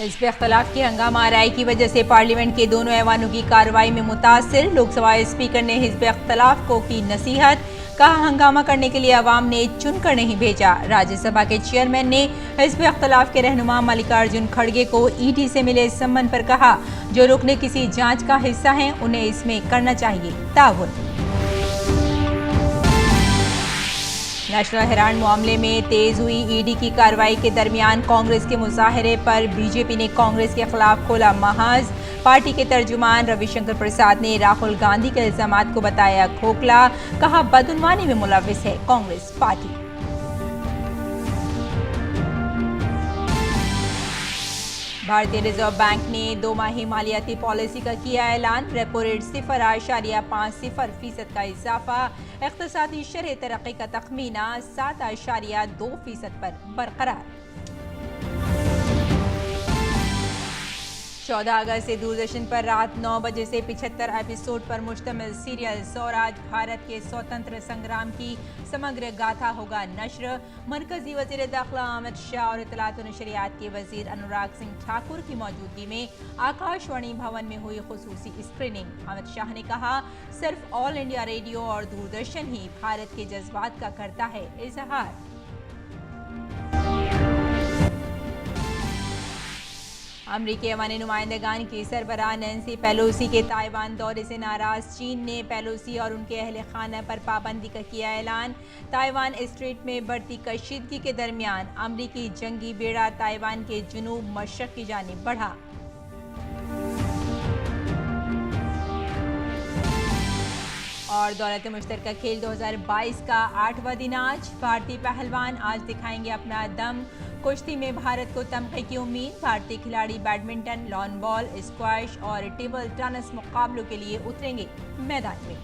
हिज़्ब इख्तिलाफ की हंगामा आराई की वजह से पार्लियामेंट के दोनों ऐवानों की कार्रवाई में मुतासिर। लोकसभा स्पीकर ने हिज़्ब इख्तिलाफ को की नसीहत, कहा हंगामा करने के लिए अवाम ने चुनकर नहीं भेजा। राज्यसभा के चेयरमैन ने हिज़्ब इख्तिलाफ के रहनुमा मल्लिकार्जुन खड़गे को ईडी से मिले सम्मन पर कहा, जो रुकने किसी जांच का हिस्सा हैं उन्हें इसमें करना चाहिए ताउन। नेशनल हेराल्ड मामले में तेज हुई ईडी की कार्रवाई के दरमियान कांग्रेस के मुजाहरे पर बीजेपी ने कांग्रेस के खिलाफ खोला महाज। पार्टी के तर्जुमान रविशंकर प्रसाद ने राहुल गांधी के इल्जामात को बताया खोखला, कहा बदउनवानी में मुलविस है कांग्रेस पार्टी। भारतीय रिजर्व बैंक ने 2 माही मालियाती पॉलिसी का किया ऐलान। रेपो रेट 0.50% का इजाफा। इक्तिसादी शरह तरक्की का तखमीना 7.2% पर बरकरार। 14 अगस्त से दूरदर्शन पर रात 9 बजे से 75 एपिसोड पर मुश्तमिल सीरियल स्वराज भारत के स्वतंत्र संग्राम की समग्र गाथा होगा नश्र। मरकजी वजीर दाखिला अमित शाह और इत्तलात व नशरियात के वजीर अनुराग सिंह ठाकुर की मौजूदगी में आकाशवाणी भवन में हुई खुसूसी स्क्रीनिंग। अमित शाह ने कहा, सिर्फ ऑल इंडिया रेडियो और दूरदर्शन ही भारत के जज्बात का करता है इजहार। अमरीकी ऐवान नुमाइंदगान की सरबराह नैंसी पेलोसी के ताइवान दौरे से नाराज चीन ने पेलोसी और उनके अहल खाना पर पाबंदी का किया ऐलान। ताइवान स्ट्रेट में बढ़ती कशीदगी के दरमियान अमरीकी जंगी बेड़ा ताइवान के जुनूब मशरक की जानिब बढ़ा। और दौलत मुश्तरका खेल 2022 का 8वां दिन आज। भारतीय पहलवान आज दिखाएंगे अपना दम। कुश्ती में भारत को तमगे की उम्मीद। भारतीय खिलाड़ी बैडमिंटन, लॉन बॉल, स्क्वैश और टेबल टेनिस मुकाबलों के लिए उतरेंगे मैदान में।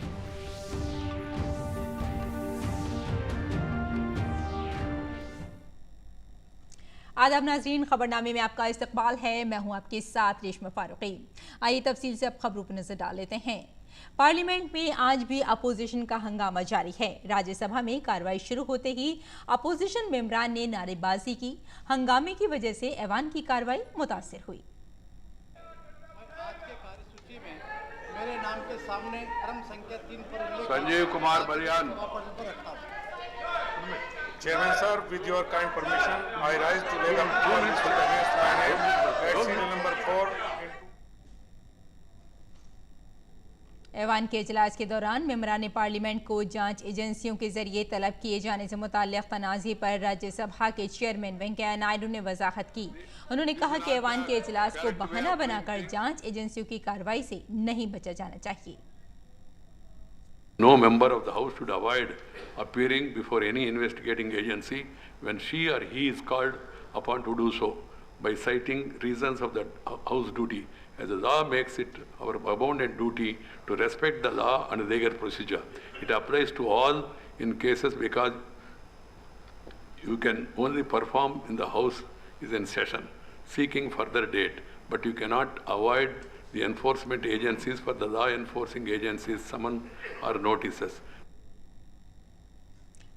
आदाब नाज़रीन, खबरनामे में आपका इस्तकबाल है। मैं हूं आपके साथ रेशमा फारूकी। आइए तफसील से अब खबरों पर नजर डाल लेते हैं। पार्लियामेंट में आज भी अपोजिशन का हंगामा जारी है। राज्यसभा में कार्रवाई शुरू होते ही अपोजिशन मेंबरान ने नारेबाजी की। हंगामे की वजह से ऐवान की कार्रवाई मुतासिर हुई। आज के कार्यसूची में मेरे नाम के सामने क्रम संख्या 3 पर Sanjeev Kumar Balyan. Chairman sir, with your kind permission, I rise to lay down against my name at serial number 4. ऐवान के इजलास के दौरान मेंबरान पार्लियामेंट को जांच एजेंसियों के जरिए तलब किए जाने से मुताल्लिक़ तनाज़े पर राज्यसभा के चेयरमैन वेंकैया नायडू ने वजाहत की। उन्होंने कहा कि ऐवान के इजलास को बहाना बनाकर जांच एजेंसियों की कार्रवाई से नहीं बचा जाना चाहिए। No member of the House should avoid appearing before any investigating agency when she or he is called upon to do so by citing reasons of the House duty, as the law makes it our bounden duty to respect the law and legal procedure. It applies to all in cases because you can only perform in the House is in session, seeking further date, but you cannot avoid the enforcement agencies for the law enforcing agencies summon or notices.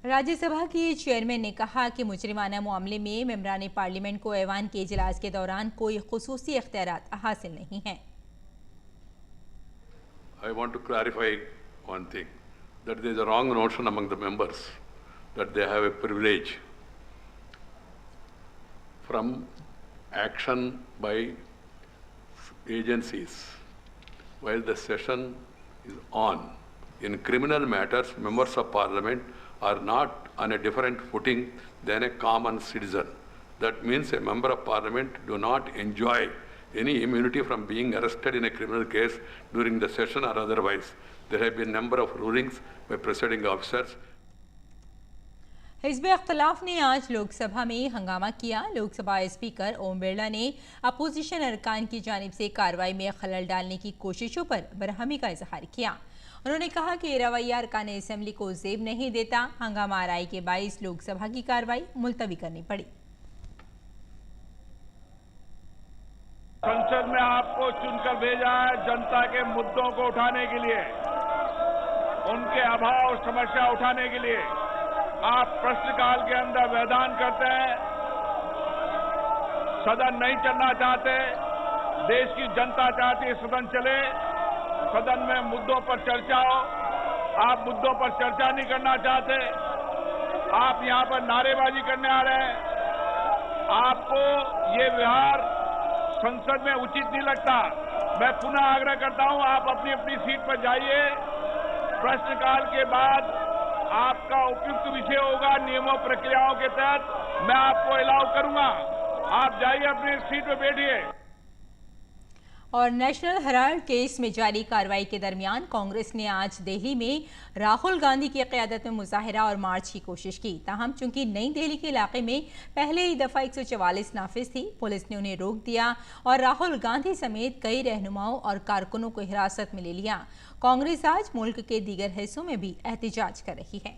Rajya Sabha के chairman ने कहा कि मुजरिमाना मामले में मेंबरान parliament को ऐवान के इजलास के दौरान कोई खुसूसी इख्तियारात हासिल नहीं हैं। I want to clarify one thing, that there is a wrong notion among the members that they have a privilege from action by agencies while the session is on. In criminal matters, members of parliament are not on a different footing than a common citizen. That means a member of parliament do not enjoy any immunity from being arrested in a criminal case during the session or otherwise. There have been a number of rulings by presiding officers. Hizb इख्तिलाफ ने आज लोकसभा में हंगामा किया। Lok Sabha speaker Om Birla ने opposition अरकान की जानिब से कार्रवाई में खलल डालने की कोशिशों पर बरहमी का इजहार किया। उन्होंने कहा कि रवैया अरकान असेंबली को जेब नहीं देता। हंगामा आराई के बाइस लोकसभा की कार्रवाई मुलतवी करनी पड़ी। संसद में आपको चुनकर भेजा है जनता के मुद्दों को उठाने के लिए, उनके अभाव समस्या उठाने के लिए। आप प्रश्नकाल के अंदर वैधान करते हैं, सदन नहीं चलना चाहते। देश की जनता चाहती है सदन चले, सदन में मुद्दों पर चर्चा हो। आप मुद्दों पर चर्चा नहीं करना चाहते, आप यहां पर नारेबाजी करने आ रहे हैं। आपको ये व्यवहार संसद में उचित नहीं लगता। मैं पुनः आग्रह करता हूं, आप अपनी अपनी सीट पर जाइए। प्रश्नकाल के बाद आपका उपयुक्त विषय होगा, नियमों प्रक्रियाओं के तहत मैं आपको अलाउ करूंगा। आप जाइए अपनी सीट पर बैठिए। और नेशनल हेराल्ड केस में जारी कार्रवाई के दरमियान कांग्रेस ने आज दिल्ली में राहुल गांधी की क़यादत में मुजाहिरा और मार्च की कोशिश की। ताहम चूंकि नई दिल्ली के इलाके में पहले ही दफ़ा 144 नाफिज थी, पुलिस ने उन्हें रोक दिया और राहुल गांधी समेत कई रहनुमाओं और कारकुनों को हिरासत में ले लिया। कांग्रेस आज मुल्क के दीगर हिस्सों में भी एहतजाज कर रही है।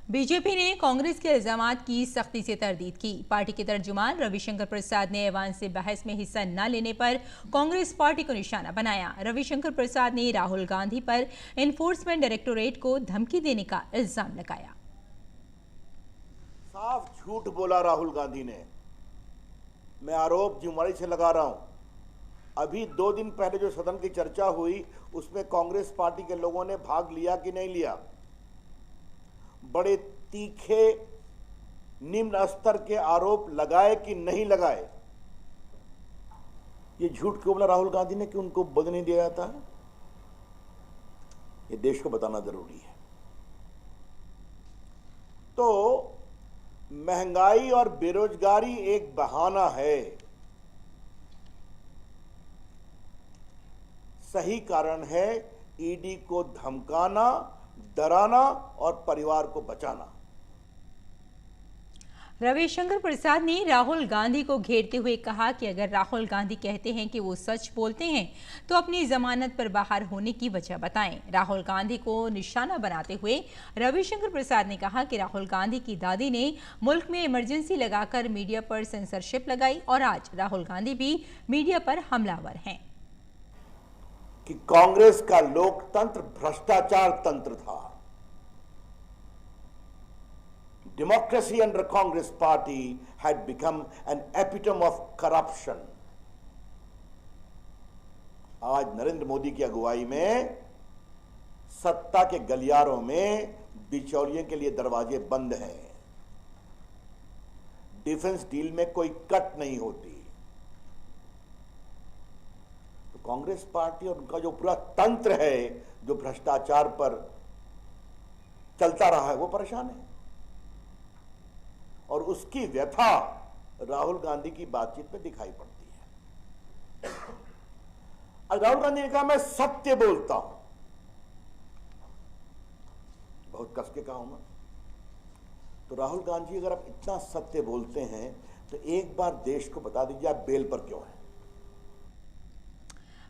बीजेपी ने कांग्रेस के इल्जामात की सख्ती से तरदीद की। पार्टी के तर्जुमान रविशंकर प्रसाद ने ऐवान से बहस में हिस्सा न लेने पर कांग्रेस पार्टी को निशाना बनाया। रविशंकर प्रसाद ने राहुल गांधी पर एनफोर्समेंट डायरेक्टोरेट को धमकी देने का इल्जाम लगाया। साफ झूठ बोला राहुल गांधी ने। मैं आरोप जिम्मेदारी से लगा रहा हूं। अभी 2 दिन पहले जो सदन की चर्चा हुई उसमें कांग्रेस पार्टी के लोगों ने भाग लिया कि नहीं लिया? बड़े तीखे निम्न स्तर के आरोप लगाए कि नहीं लगाए? ये झूठ क्यों बोला राहुल गांधी ने कि उनको बोलने नहीं दिया जाता है? ये देश को बताना जरूरी है। तो महंगाई और बेरोजगारी एक बहाना है, सही कारण है ईडी को धमकाना, डराना और परिवार को बचाना। रविशंकर प्रसाद ने राहुल गांधी को घेरते हुए कहा कि अगर राहुल गांधी कहते हैं कि वो सच बोलते हैं तो अपनी जमानत पर बाहर होने की वजह बताएं। राहुल गांधी को निशाना बनाते हुए रविशंकर प्रसाद ने कहा कि राहुल गांधी की दादी ने मुल्क में इमरजेंसी लगाकर मीडिया पर सेंसरशिप लगाई और आज राहुल गांधी भी मीडिया पर हमलावर हैं। कि कांग्रेस का लोकतंत्र भ्रष्टाचार तंत्र था। Democracy under Congress party had become an epitome of corruption. आज नरेंद्र मोदी की अगुवाई में सत्ता के गलियारों में बिचौलियों के लिए दरवाजे बंद हैं। डिफेंस डील में कोई कट नहीं होती। तो कांग्रेस पार्टी और उनका जो पूरा तंत्र है जो भ्रष्टाचार पर चलता रहा है वो परेशान है और उसकी व्यथा राहुल गांधी की बातचीत में दिखाई पड़ती है। आज राहुल गांधी ने कहा मैं सत्य बोलता हूं, बहुत कस के कहा हूं मैं। तो राहुल गांधी अगर आप इतना सत्य बोलते हैं तो एक बार देश को बता दीजिए आप बेल पर क्यों हैं?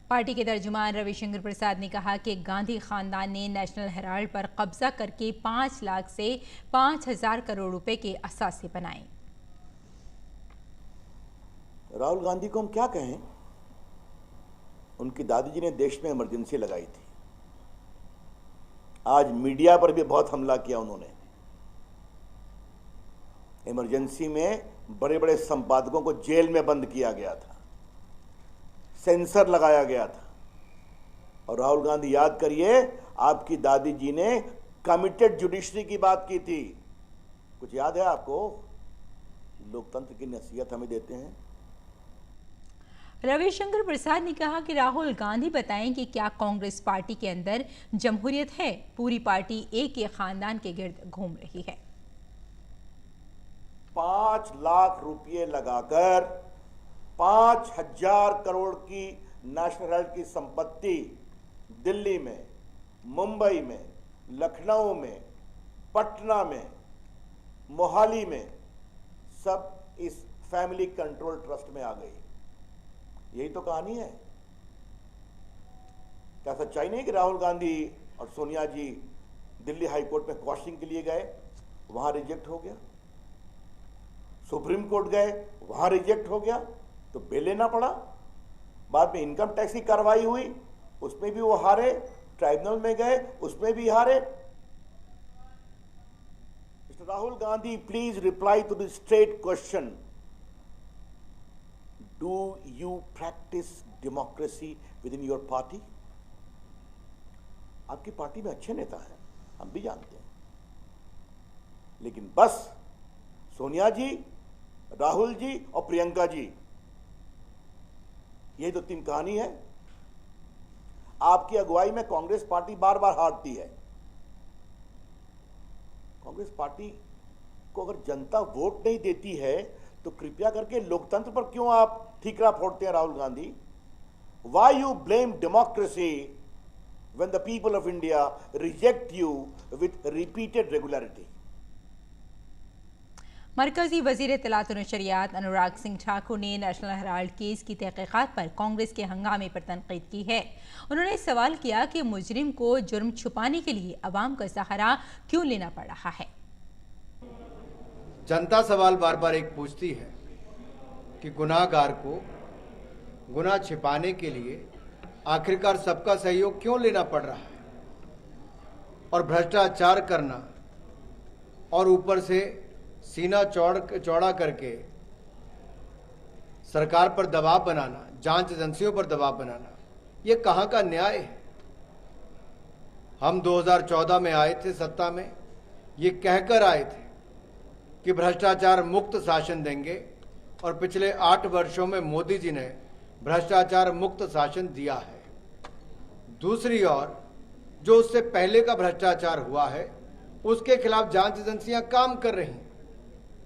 पार्टी के तर्जुमान रविशंकर प्रसाद ने कहा कि गांधी खानदान ने नेशनल हेराल्ड पर कब्जा करके 5 लाख से 5,000 करोड़ रुपए के असासे बनाए। राहुल गांधी को हम क्या कहें? उनकी दादी जी ने देश में इमरजेंसी लगाई थी। आज मीडिया पर भी बहुत हमला किया उन्होंने। इमरजेंसी में बड़े बड़े संपादकों को जेल में बंद किया गया था, सेंसर लगाया गया था। और राहुल गांधी याद करिए, आपकी दादी जी ने कमिटेड जुडिशरी की बात की थी। कुछ याद है आपको? लोकतंत्र की नसीहत हमें देते हैं। रविशंकर प्रसाद ने कहा कि राहुल गांधी बताएं कि क्या कांग्रेस पार्टी के अंदर जमहूरियत है? पूरी पार्टी एक ही खानदान के गिर्द घूम रही है। 5 लाख रुपये लगाकर 5,000 करोड़ की नेशनल हेराल्ड की संपत्ति दिल्ली में, मुंबई में, लखनऊ में, पटना में, मोहाली में सब इस फैमिली कंट्रोल ट्रस्ट में आ गई। यही तो कहानी है। क्या सच्चाई नहीं कि राहुल गांधी और सोनिया जी दिल्ली हाई कोर्ट में क्वेश्चनिंग के लिए गए, वहां रिजेक्ट हो गया? सुप्रीम कोर्ट गए, वहां रिजेक्ट हो गया तो बेल लेना पड़ा। बाद में इनकम टैक्स की कार्रवाई हुई, उसमें भी वो हारे, ट्राइब्यूनल में गए, उसमें भी हारे। Mister Rahul Gandhi, please reply to the straight question, do you practise democracy within your party? आपकी पार्टी में अच्छे नेता हैं, हम भी जानते हैं, लेकिन बस सोनिया जी, राहुल जी और प्रियंका जी, ये तो तीन कहानी है। आपकी अगुवाई में कांग्रेस पार्टी बार बार हारती है। कांग्रेस पार्टी को अगर जनता वोट नहीं देती है तो कृपया करके लोकतंत्र पर क्यों आप ठीकरा फोड़ते हैं Rahul Gandhi? Why you blame democracy when the people of India reject you with repeated regularity? मरकजी वजीर इत्तलात और नशरियात अनुराग सिंह ठाकुर ने नेशनल हेराल्ड केस की तहकीकात पर कांग्रेस के हंगामे पर तनकीद की है। उन्होंने सवाल किया कि मुजरिम को जुर्म छुपाने के लिए अवाम का सहारा क्यों लेना पड़ रहा है। जनता सवाल बार बार एक पूछती है कि गुनाहगार को गुनाह छिपाने के लिए आखिरकार सबका सहयोग क्यों लेना पड़ रहा है, और भ्रष्टाचार करना और ऊपर से सीना चौड़ा करके सरकार पर दबाव बनाना, जांच एजेंसियों पर दबाव बनाना, ये कहां का न्याय है? हम 2014 में आए थे सत्ता में, ये कहकर आए थे कि भ्रष्टाचार मुक्त शासन देंगे, और पिछले 8 वर्षों में मोदी जी ने भ्रष्टाचार मुक्त शासन दिया है। दूसरी ओर जो उससे पहले का भ्रष्टाचार हुआ है उसके खिलाफ जांच एजेंसियां काम कर रही हैं।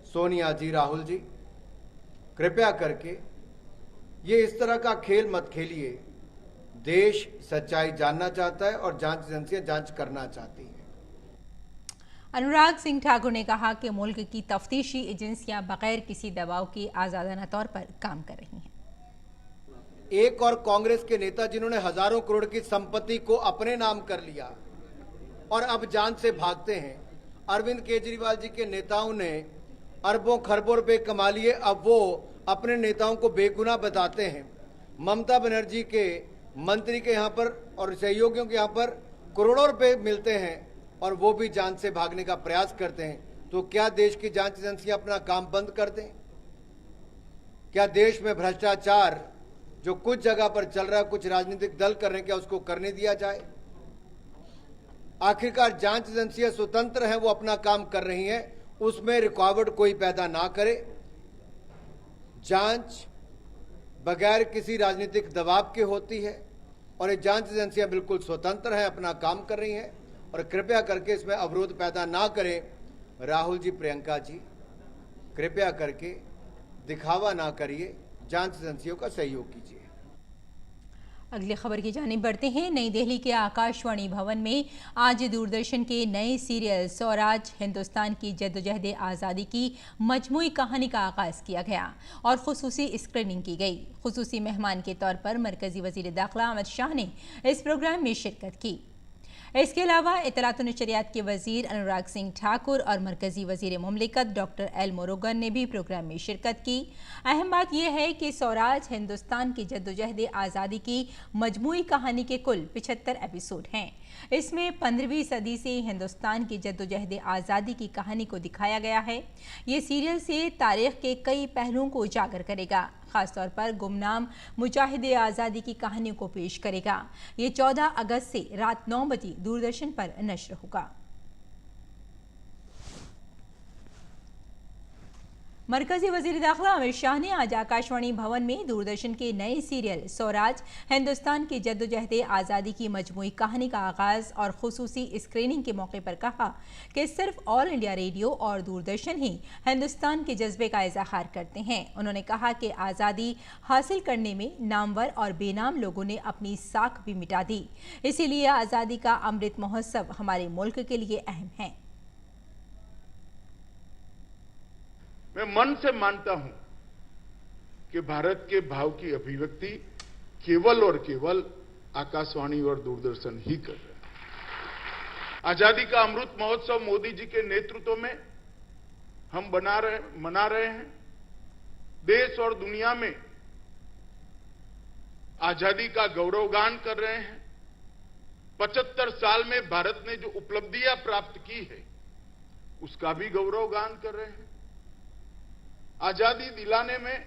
सोनिया जी, राहुल जी, कृपया करके ये इस तरह का खेल मत खेलिए। देश सच्चाई जानना चाहता है और जांच एजेंसियां जांच करना चाहती हैं। अनुराग सिंह ठाकुर ने कहा कि मुल्क की तफ्तीशी एजेंसियां बगैर किसी दबाव के आजादाना तौर पर काम कर रही हैं। एक और कांग्रेस के नेता जिन्होंने हजारों करोड़ की संपत्ति को अपने नाम कर लिया और अब जान से भागते हैं। अरविंद केजरीवाल जी के नेताओं ने अरबों खरबों रुपए कमा लिए, अब वो अपने नेताओं को बेगुनाह बताते हैं। ममता बनर्जी के मंत्री के यहाँ पर और सहयोगियों के यहाँ पर करोड़ों रुपए मिलते हैं और वो भी जान से भागने का प्रयास करते हैं। तो क्या देश की जांच एजेंसियां अपना काम बंद कर दें? क्या देश में भ्रष्टाचार जो कुछ जगह पर चल रहा है, कुछ राजनीतिक दल कर रहे हैं, क्या उसको करने दिया जाए? आखिरकार जांच एजेंसियां स्वतंत्र हैं, वो अपना काम कर रही हैं, उसमें रुकावट कोई पैदा ना करे। जांच बगैर किसी राजनीतिक दबाव के होती है और ये जांच एजेंसियां बिल्कुल स्वतंत्र हैं, अपना काम कर रही हैं, और कृपया करके इसमें अवरोध पैदा ना करें। राहुल जी, प्रियंका जी, कृपया करके दिखावा ना करिए, जांच एजेंसियों का सहयोग कीजिए। अगली खबर की जानिब बढ़ते हैं। नई दिल्ली के आकाशवाणी भवन में आज दूरदर्शन के नए सीरियल स्वराज हिंदुस्तान की जद्दोजहद आज़ादी की मजमूई कहानी का आगाज़ किया गया और खुसूसी स्क्रीनिंग की गई। खुसूसी मेहमान के तौर पर मरकजी वज़ीर दाखिला अमित शाह ने इस प्रोग्राम में शिरकत की। इसके अलावा इत्तलात और नशरियात के वजीर अनुराग सिंह ठाकुर और मरकजी वजीर मुमलिकत डॉक्टर एल मोरोगन ने भी प्रोग्राम में शिरकत की। अहम बात यह है कि स्वराज हिंदुस्तान की जद्दोजहद आज़ादी की मजमूई कहानी के कुल 75 एपिसोड हैं। इसमें 15वीं सदी से हिंदुस्तान की जद्दोजहद आज़ादी की कहानी को दिखाया गया है। ये सीरियल से तारीख के कई पहलुओं को उजागर करेगा, खासतौर पर गुमनाम मुजाहिद आज़ादी की कहानियों को पेश करेगा। ये 14 अगस्त से रात 9 बजे दूरदर्शन पर नश्र होगा। मरकजी वजीर दाखिला अमित शाह ने आज आकाशवाणी भवन में दूरदर्शन के नए सीरियल स्वराज हिंदुस्तान की जद्दोजहद आज़ादी की मजमूई कहानी का आगाज़ और खुसूसी स्क्रीनिंग के मौके पर कहा कि सिर्फ ऑल इंडिया रेडियो और दूरदर्शन ही हिंदुस्तान के जज्बे का इजहार करते हैं। उन्होंने कहा कि आज़ादी हासिल करने में नामवर और बेनाम लोगों ने अपनी साख भी मिटा दी, इसीलिए आज़ादी का अमृत महोत्सव हमारे मुल्क के लिए अहम है। मैं मन से मानता हूं कि भारत के भाव की अभिव्यक्ति केवल और केवल आकाशवाणी और दूरदर्शन ही कर रहे हैं। आजादी का अमृत महोत्सव मोदी जी के नेतृत्व में हम मना रहे हैं। देश और दुनिया में आजादी का गौरवगान कर रहे हैं। 75 साल में भारत ने जो उपलब्धियां प्राप्त की है उसका भी गौरवगान कर रहे हैं। आजादी दिलाने में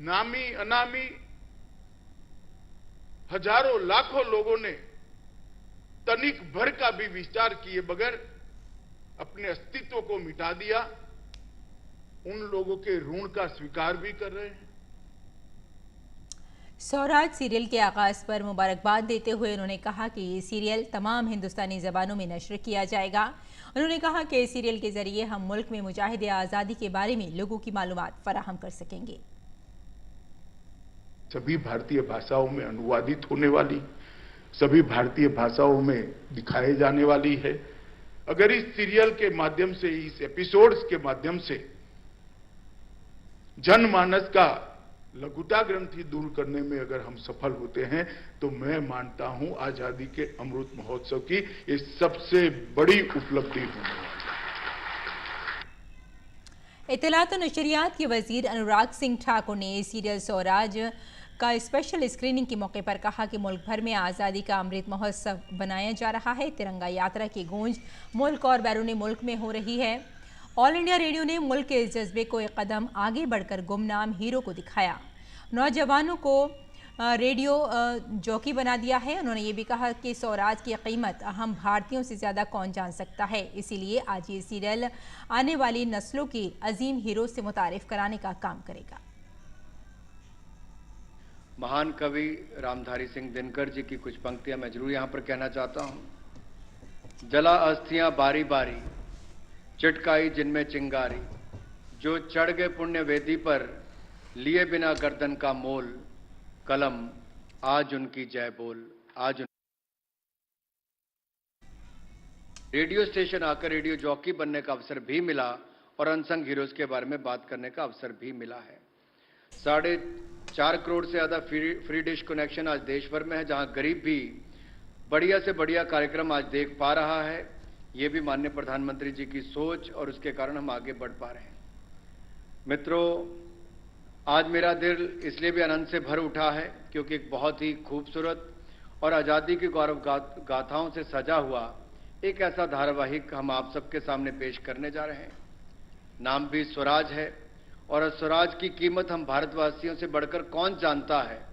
नामी अनामी हजारों लाखों लोगों ने तनिक भर का भी विचार किए बगैर अपने अस्तित्व को मिटा दिया। उन लोगों के ऋण का स्वीकार भी कर रहे हैं। स्वराज सीरियल के आगाज पर मुबारकबाद देते हुए उन्होंने कहा कि ये सीरियल तमाम हिंदुस्तानी जबानों में नश्र किया जाएगा। उन्होंने कहा कि इस सीरियल के जरिए हम मुल्क में मुजाहिदे आज़ादी के बारे में लोगों की मालूमात फराहम कर सकेंगे। सभी भारतीय भाषाओं में अनुवादित होने वाली, सभी भारतीय भाषाओं में दिखाए जाने वाली है। अगर इस सीरियल के माध्यम से, इस एपिसोड्स के माध्यम से जनमानस का लघुता ग्रंथि दूर करने में अगर हम सफल होते हैं तो मैं मानता हूं आजादी के अमृत महोत्सव की ये सबसे बड़ी उपलब्धि होगी। इत्तलात और नशरियात के वजीर अनुराग सिंह ठाकुर ने सीरियल स्वराज का स्पेशल स्क्रीनिंग के मौके पर कहा कि मुल्क भर में आज़ादी का अमृत महोत्सव बनाया जा रहा है। तिरंगा यात्रा की गूंज मुल्क और बैरून मुल्क में हो रही है। ऑल इंडिया रेडियो ने मुल्क के इस जज्बे को एक कदम आगे बढ़कर गुमनाम हीरो को दिखाया, नौजवानों को रेडियो जॉकी बना दिया है। उन्होंने ये भी कहा कि स्वराज की कीमत हम भारतीयों से ज़्यादा कौन जान सकता है। इसीलिए आज ये सीरियल आने वाली नस्लों के अजीम हीरो से मुतारिफ कराने का काम करेगा। महान कवि रामधारी सिंह दिनकर जी की कुछ पंक्तियां मैं जरूर यहां पर कहना चाहता हूं। जला अस्थियां बारी बारी, चिटकाई जिनमें चिंगारी, जो चढ़ गए पुण्य वेदी पर, लिए बिना गर्दन का मोल, कलम आज उनकी जय बोल। आज रेडियो स्टेशन आकर रेडियो जॉकी बनने का अवसर भी मिला और अनसंग हीरोज के बारे में बात करने का अवसर भी मिला है। 4.5 करोड़ से ज्यादा फ्री डिश कनेक्शन आज देश भर में है, जहां गरीब भी बढ़िया से बढ़िया कार्यक्रम आज देख पा रहा है। ये भी माननीय प्रधानमंत्री जी की सोच और उसके कारण हम आगे बढ़ पा रहे हैं। मित्रों, आज मेरा दिल इसलिए भी आनंद से भर उठा है क्योंकि एक बहुत ही खूबसूरत और आज़ादी की गौरव गाथाओं से सजा हुआ एक ऐसा धारावाहिक हम आप सबके सामने पेश करने जा रहे हैं। नाम भी स्वराज है और स्वराज की कीमत हम भारतवासियों से बढ़कर कौन जानता है।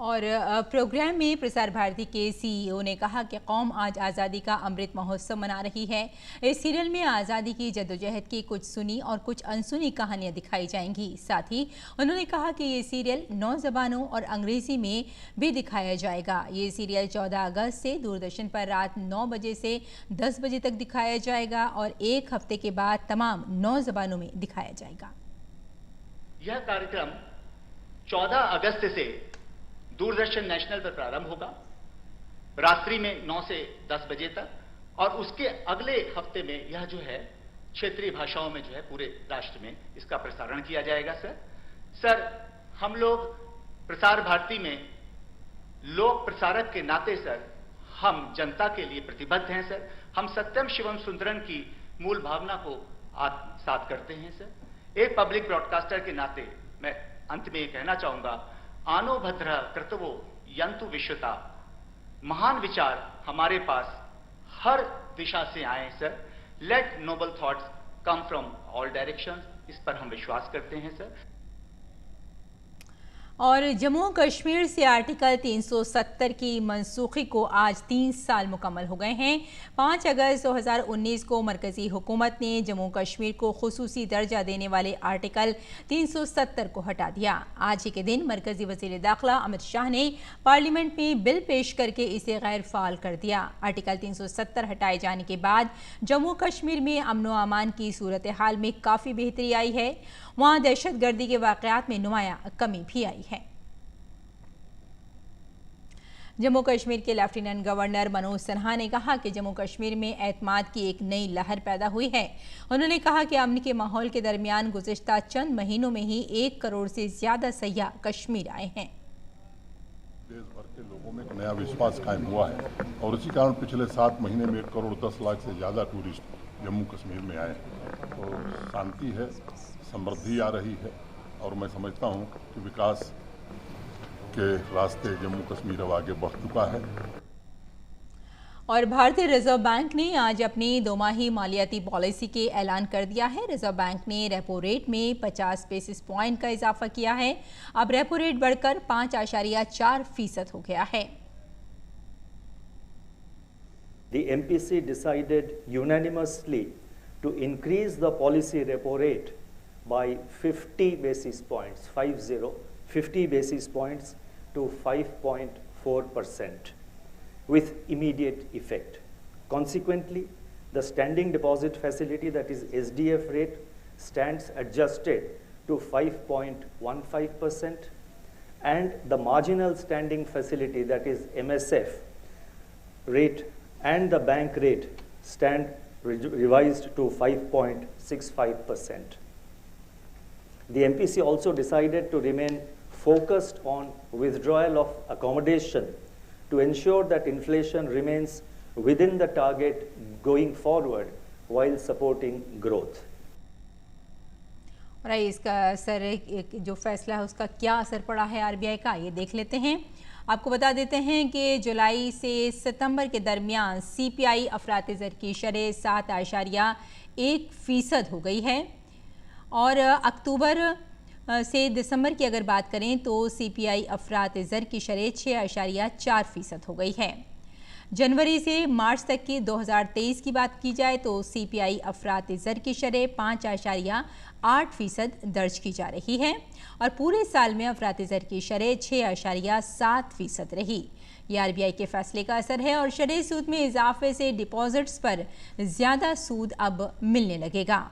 और प्रोग्राम में प्रसार भारती के सीईओ ने कहा कि कौम आज आज़ादी का अमृत महोत्सव मना रही है। इस सीरियल में आज़ादी की जद्दोजहद की कुछ सुनी और कुछ अनसुनी कहानियां दिखाई जाएंगी। साथ ही उन्होंने कहा कि ये सीरियल 9 ज़बानों और अंग्रेज़ी में भी दिखाया जाएगा। ये सीरियल 14 अगस्त से दूरदर्शन पर रात 9 बजे से 10 बजे तक दिखाया जाएगा और एक हफ्ते के बाद तमाम 9 ज़बानों में दिखाया जाएगा। यह कार्यक्रम 14 अगस्त से दूरदर्शन नेशनल पर प्रारंभ होगा, रात्रि में 9 से 10 बजे तक, और उसके अगले हफ्ते में यह जो है क्षेत्रीय भाषाओं में जो है पूरे राष्ट्र में इसका प्रसारण किया जाएगा। सर, हम लोग प्रसार भारती में लोक प्रसारक के नाते सर हम जनता के लिए प्रतिबद्ध हैं। सर, हम सत्यम शिवम सुंदरम की मूल भावना को आत्मसात करते हैं। सर, एक पब्लिक ब्रॉडकास्टर के नाते मैं अंत में ये कहना चाहूंगा, आनो भद्र कृतवो यंतु विश्वता। महान विचार हमारे पास हर दिशा से आए sir. Let noble thoughts come from all directions. इस पर हम विश्वास करते हैं सर। और जम्मू कश्मीर से आर्टिकल 370 की मनसूखी को आज 3 साल मुकम्मल हो गए हैं। 5 अगस्त 2019 को मरकजी हुकूमत ने जम्मू कश्मीर को खुसूसी दर्जा देने वाले आर्टिकल 370 को हटा दिया। आज ही के दिन मरकजी वज़ीर दाखिला अमित शाह ने पार्लियामेंट में बिल पेश करके इसे गैर फाल कर दिया। आर्टिकल 370 हटाए जाने के बाद जम्मू कश्मीर में अमन व अमान की सूरत हाल में काफ़ी बेहतरी आई है। वहाँ दहशतगर्दी के वाक़यात में नुमाया कमी भी आई है। जम्मू कश्मीर के लेफ्टिनेंट गवर्नर मनोज सिन्हा ने कहा कि जम्मू कश्मीर में एतमाद की एक नई लहर पैदा हुई है। उन्होंने कहा कि अमन के माहौल के दरमियान गुज़िश्ता चंद महीनों में ही 1 करोड़ से ज़्यादा सयाह कश्मीर आए हैं। के लोगों में एक नया विश्वास कायम हुआ है और इसी कारण पिछले 7 महीने में 1 करोड़ 10 लाख से ज़्यादा टूरिस्ट जम्मू कश्मीर में आए। तो शांति है, समृद्धि आ रही है और मैं समझता हूँ कि विकास के रास्ते जम्मू कश्मीर अब आगे बढ़ चुका है। और भारतीय रिजर्व बैंक ने आज अपनी 2-माही मालियाती पॉलिसी के ऐलान कर दिया है। रिजर्व बैंक ने रेपो रेट में 50 बेसिस पॉइंट का इजाफा किया है। अब रेपो रेट बढ़कर 5.4% हो गया है। The MPC decided unanimously to increase the policy repo rate by 50 basis points, 50 basis points to 5.4%. With immediate effect. Consequently, the standing deposit facility, that is SDF rate, stands adjusted to 5.15%, and the marginal standing facility, that is MSF rate, and the bank rate stand revised to 5.65%. The MPC also decided to remain focused on withdrawal of accommodation to ensure that inflation remains within the target going forward while supporting growth. और इसका असर, जो फैसला है उसका क्या असर पड़ा है आरबीआई का, ये देख लेते हैं। आपको बता देते हैं कि जुलाई से सितंबर के दरमियान सीपीआई अफरात ज़र की शरह 7.1% हो गई है और अक्टूबर से दिसंबर की अगर बात करें तो सीपीआई अफरात ज़र की शरह 6.4% हो गई है। जनवरी से मार्च तक की 2023 की बात की जाए तो सीपीआई अफरात ज़र की शरह 5.8% दर्ज की जा रही है और पूरे साल में अफरात ज़र की शरह 6.7% रही। ये आरबीआई के फैसले का असर है और शरह सूद में इजाफे से डिपॉजिट्स पर ज़्यादा सूद अब मिलने लगेगा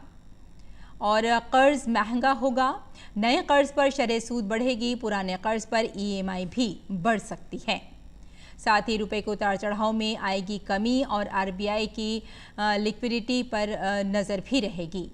और कर्ज महंगा होगा। नए कर्ज पर शरह सूद बढ़ेगी, पुराने कर्ज पर ईएमआई भी बढ़ सकती है। साथ ही रुपए को उतार चढ़ाव में आएगी कमी और आरबीआई की लिक्विडिटी पर नज़र भी रहेगी।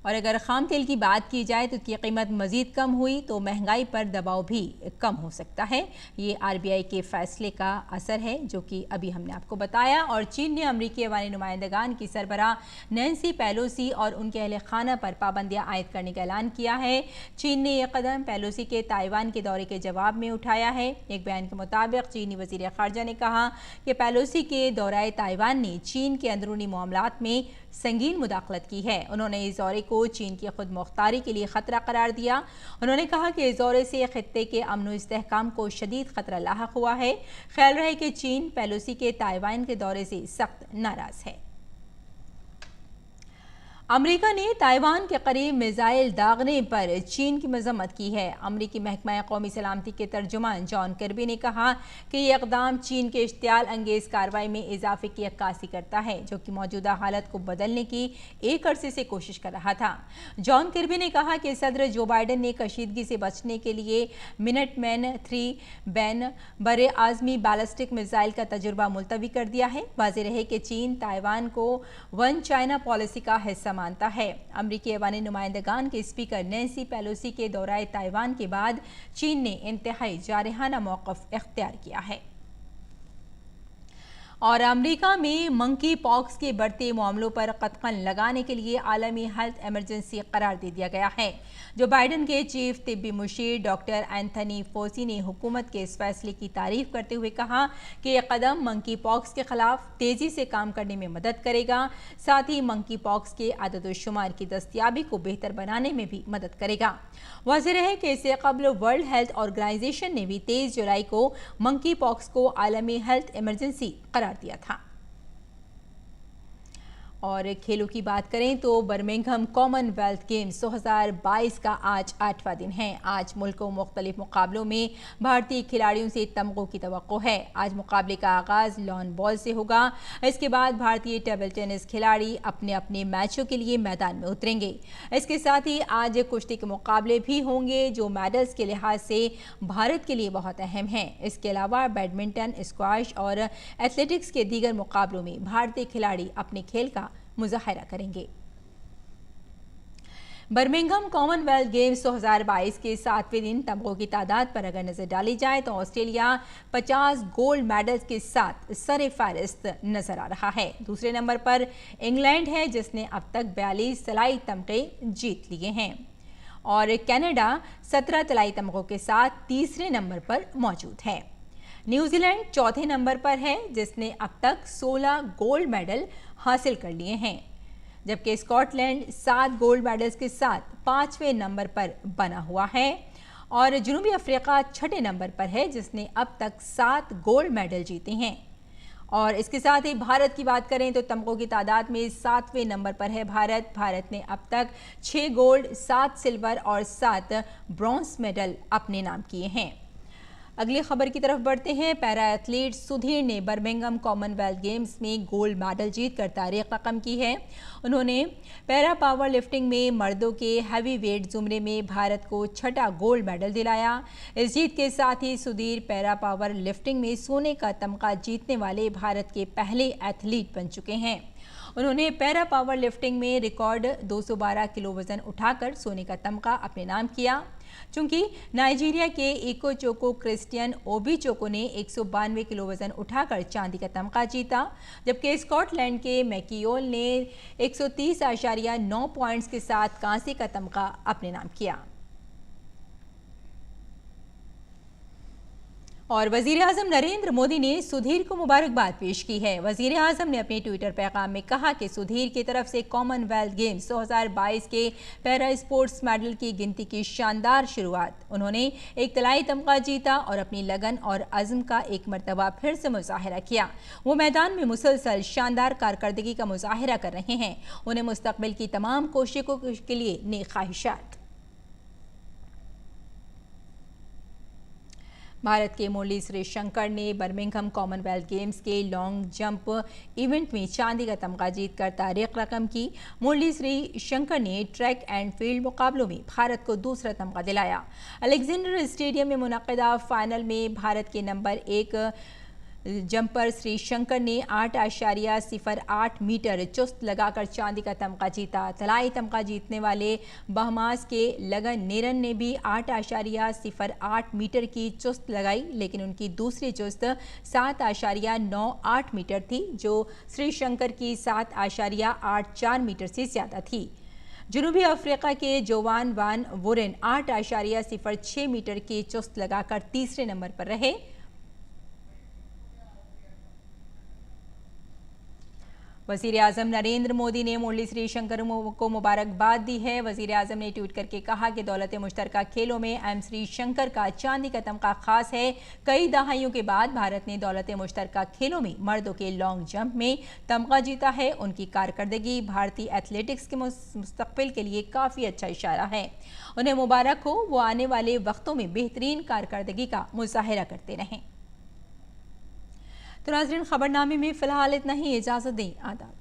और अगर खाम तेल की बात की जाए तो इसकी कीमत मज़ीद कम हुई तो महंगाई पर दबाव भी कम हो सकता है। ये आरबीआई के फैसले का असर है जो कि अभी हमने आपको बताया। और चीन ने अमरीकी अवानी नुमाइंदगान की सरबराह नैन्सी पेलोसी और उनके अहल खाना पर पाबंदियां आयद करने का ऐलान किया है। चीन ने यह कदम पेलोसी के ताइवान के दौरे के जवाब में उठाया है। एक बयान के मुताबिक चीनी वज़ीर ख़ारजा ने कहा कि पेलोसी के दौरे ताइवान ने चीन के अंदरूनी मामलात में संगीन मुदाखलत की है। उन्होंने इस दौरे को चीन की खुद मुख्तारी के लिए खतरा करार दिया। उन्होंने कहा कि इस दौरे से खित्ते के अमन व इस्तेहकाम को शदीद खतरा लाहक हुआ है। ख्याल रहे कि चीन पेलोसी के ताइवान के दौरे से सख्त नाराज है। अमेरिका ने ताइवान के करीब मिसाइल दागने पर चीन की मजम्मत की है। अमेरिकी महकमा कौमी सलामती के तर्जुमान जॉन किर्बी ने कहा कि यह इक़दाम चीन के इश्तियाल अंगेज़ कार्रवाई में इजाफे की अक्कासी करता है जो कि मौजूदा हालत को बदलने की एक अरसे से कोशिश कर रहा था। जॉन किर्बी ने कहा कि सदर जो बाइडन ने कशीदगी से बचने के लिए मिनटमैन 3 बैन बरे आज़मी बैलिस्टिक मिसाइल का तजुर्बा मुलतवी कर दिया है। वाज़ेह रहे कि चीन ताइवान को वन चाइना पॉलिसी का हिस्सा मानता है। अमरीकी अवानी नुमाइंदगान के स्पीकर नैन्सी पेलोसी के दौरे ताइवान के बाद चीन ने इंतहाई जारहाना मौक़िफ़ इख्तियार किया है। और अमेरिका में मंकी पॉक्स के बढ़ते मामलों पर कतकन लगाने के लिए आलमी हेल्थ इमरजेंसी करार दे दिया गया है। जो बाइडन के चीफ तिब्बी मुशीर डॉक्टर एंथनी फोसी ने हुकूमत के इस फैसले की तारीफ करते हुए कहा कि यह कदम मंकी पॉक्स के खिलाफ तेजी से काम करने में मदद करेगा, साथ ही मंकी पॉक्स के आदत-ओ-शुमार की दस्तियाबी को बेहतर बनाने में भी मदद करेगा। वाज़ेह रहे कि इससे कबल वर्ल्ड हेल्थ ऑर्गेनाइजेशन ने भी 23 जुलाई को मंकी पॉक्स को आलमी हेल्थ इमरजेंसी करार दिया था। और खेलों की बात करें तो बर्मिंघम कॉमनवेल्थ गेम्स 2022 का आज 8वां दिन है। आज मुल्क को मुख्तलिफ मुकाबलों में भारतीय खिलाड़ियों से तमगों की तवक्को है। आज मुकाबले का आगाज़ लॉन बॉल से होगा। इसके बाद भारतीय टेबल टेनिस खिलाड़ी अपने अपने मैचों के लिए मैदान में उतरेंगे। इसके साथ ही आज कुश्ती के मुकाबले भी होंगे जो मेडल्स के लिहाज से भारत के लिए बहुत अहम हैं। इसके अलावा बैडमिंटन, स्क्वाश और एथलेटिक्स के दीगर मुकाबलों में भारतीय खिलाड़ी अपने खेल का मुज़ाहरा करेंगे। बर्मिंघम कॉमनवेल्थ गेम्स 2022 के 7वें दिन तमगों की तादाद पर अगर नजर डाली जाए तो ऑस्ट्रेलिया 50 गोल्ड मेडल्स के साथ सर-ए-फहरिस्त नजर आ रहा है। दूसरे नंबर पर इंग्लैंड है जिसने अब तक 42 तलाई तमगे जीत लिए हैं और कनाडा 17 तलाई तमगों के साथ तीसरे नंबर पर मौजूद है। न्यूजीलैंड चौथे नंबर पर है जिसने अब तक 16 गोल्ड मेडल हासिल कर लिए हैं, जबकि स्कॉटलैंड 7 गोल्ड मेडल्स के साथ 5वें नंबर पर बना हुआ है और जनूबी अफ्रीका छठे नंबर पर है जिसने अब तक 7 गोल्ड मेडल जीते हैं। और इसके साथ ही भारत की बात करें तो तमगों की तादाद में 7वें नंबर पर है भारत ने अब तक 6 गोल्ड, 7 सिल्वर और 7 ब्रॉन्ज मेडल अपने नाम किए हैं। अगली खबर की तरफ बढ़ते हैं। पैरा एथलीट सुधीर ने बर्मिंघम कॉमनवेल्थ गेम्स में गोल्ड मेडल जीतकर तारीख रकम की है। उन्होंने पैरा पावर लिफ्टिंग में मर्दों के हैवी वेट जुमरे में भारत को छठा गोल्ड मेडल दिलाया। इस जीत के साथ ही सुधीर पैरा पावर लिफ्टिंग में सोने का तमगा जीतने वाले भारत के पहले एथलीट बन चुके हैं। उन्होंने पैरा पावर लिफ्टिंग में रिकॉर्ड 212 किलो वजन उठाकर सोने का तमगा अपने नाम किया। चूंकि नाइजीरिया के इकोचोको क्रिस्टियन ओबीचोको ने 192 किलो वजन उठाकर चांदी का तमगा जीता, जबकि स्कॉटलैंड के मैकियोल ने 130.9 पॉइंट्स के साथ कांसे का तमगा अपने नाम किया। और वजीर आजम नरेंद्र मोदी ने सुधीर को मुबारकबाद पेश की है। वजीर आजम ने अपने ट्विटर पैगाम में कहा कि सुधीर की तरफ से कॉमनवेल्थ गेम्स 2022 के पैरा स्पोर्ट्स मेडल की गिनती की शानदार शुरुआत। उन्होंने एक तलाई तमगा जीता और अपनी लगन और अज़्म का एक मरतबा फिर से मुजाहिरा किया। वो मैदान में मुसलसल शानदार कारकर्दगी का मुजाहिरा कर रहे हैं। उन्हें मुस्तकबिल की तमाम कोशिशों के लिए नेक ख्वाहिशात। भारत के मुरली श्रीशंकर ने बर्मिंघम कॉमनवेल्थ गेम्स के लॉन्ग जंप इवेंट में चांदी का तमगा जीतकर तारीख रकम की। मुरली श्रीशंकर ने ट्रैक एंड फील्ड मुकाबलों में भारत को दूसरा तमगा दिलाया। अलेक्जेंडर स्टेडियम में मुनक़िदा फाइनल में भारत के नंबर 1 जंपर श्रीशंकर ने 8.08 मीटर चुस्त लगाकर चांदी का तमगा जीता। तलाई तमगा जीतने वाले बहमास के लगन नेरन ने भी 8.08 मीटर की चुस्त लगाई, लेकिन उनकी दूसरी चुस्त 7.98 मीटर थी, जो श्रीशंकर की 7.84 मीटर से ज़्यादा थी। जनूबी अफ्रीका के जोवान वान वोरेन 8.06 मीटर की चुस्त लगाकर तीसरे नंबर पर रहे। वज़ीर आज़म नरेंद्र मोदी ने मुरली श्रीशंकर को मुबारकबाद दी है। वज़ीर आज़म ने ट्वीट करके कहा कि दौलत मुश्तरका खेलों में एम श्रीशंकर का चांदी का तमगा खास है। कई दहाइयों के बाद भारत ने दौलत मुश्तरका खेलों में मर्दों के लॉन्ग जंप में तमगा जीता है। उनकी कारकर्दगी भारतीय एथलेटिक्स के मुस्तकबिल के लिए काफ़ी अच्छा इशारा है। उन्हें मुबारक हो, वो आने वाले वक्तों में बेहतरीन कारकर्दगी का मुजाहिरा करते रहें। तो नाज़रीन, खबरनामे में फ़िलहाल इतना ही। इजाज़त दें। आदाब।